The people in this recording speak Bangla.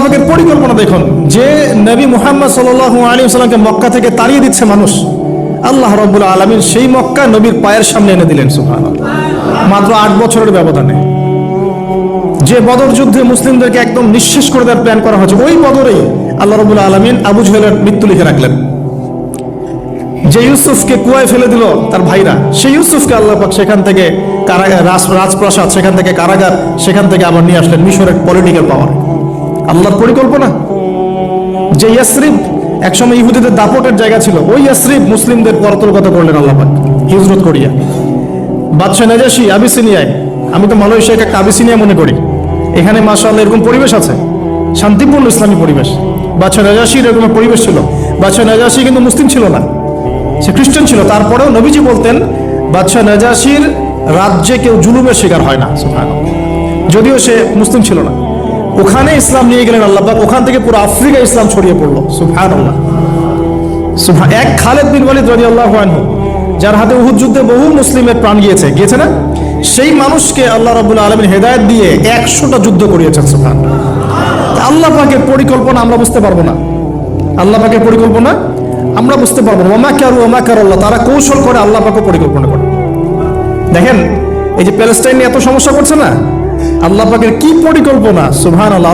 পাকের পরিকল্পনা দেখুন, যে নবী মুহাম্মদ সাল্লাল্লাহু আলাইহি ওয়াসাল্লামকে মক্কা থেকে তাড়িয়ে দিচ্ছে মানুষ, আল্লাহ রাব্বুল আলামিন সেই মক্কা নবীর পায়ের সামনে এনে দিলেন সুবহানাল্লাহ, মাত্র 8 বছরের ব্যবধানে। যে বদর যুদ্ধে মুসলিমদেরকে একদম নিঃশেষ করে দেওয়ার প্ল্যান করা হয়েছে, ওই বদরেই আল্লাহ রাব্বুল আলামিন আবু জাহেলের মৃত্যু লিখে রাখলেন। যে ইউসুফকে কুয়ায় ফেলে দিল তার ভাইরা, সেই ইউসুফকে আল্লাহ পাক সেখান থেকে কারাগার, রাজপ্রাসাদ, সেখান থেকে কারাগার, সেখান থেকে আবার নিয়ে আসলেন মিশরের পলিটিক্যাল পাওয়ার। আল্লাহর পরিকল্পনা। যে ইয়াসরিব একসময় ইহুদিদের দাপটের জায়গা ছিল, ওই ইয়াসরিব মুসলিমদের পরতলগত করলেন আল্লাহ পাক হিজরত করিয়া। বাদশাহ নাজাশী আবিসিনিয়ায়, আমি তো মালয়েশিয়াকে একটা আবিসিনিয়া মনে করি, এখানে মাশাআল্লাহ এরকম পরিবেশ আছে, শান্তিপূর্ণ ইসলামী পরিবেশ। বাদশাহ নাজাশীর এরকম পরিবেশ ছিল। বাদশাহ নাজাশী কিন্তু মুসলিম ছিল না, সে খ্রিস্টান ছিল। তারপরেও নবীজি বলতেন বাদশাহ নাজাশীর রাজ্যে কেউ জুলুমের শিকার হয় না, সুবহানাল্লাহ, যদিও সে মুসলিম ছিল না। ওখানে ইসলাম নিয়ে গেলেন আল্লাহ পাক, ওখান থেকে পুরো আফ্রিকা ইসলাম ছড়িয়ে পড়লো, সুবহানাল্লাহ। এক খালেদ বিন ওয়ালিদ রাদিয়াল্লাহু আনহু, যার হাতে উহুদ যুদ্ধে বহু মুসলিমের প্রাণ গিয়েছে না, সেই মানুষকে আল্লাহ রাব্বুল আলামিন হেদায়েত দিয়ে 100টা যুদ্ধ করিয়েছেন, সুবহানাল্লাহ। আল্লাহ পাকের পরিকল্পনা আমরা বুঝতে পারবো না, আল্লাহ পাকের পরিকল্পনা আমরা বুঝতে পারবো না। ওমা কারু ওমা কারাল্লাহ, তারা কৌশল করে, আল্লাহ পাকও পরিকল্পনা করে। দেখেন এই যে প্যালেস্টাইন নিয়ে এত সমস্যা করছে না, আল্লাহ পাকের কি পরিকল্পনা, সুবহানাল্লাহ। আল্লাহ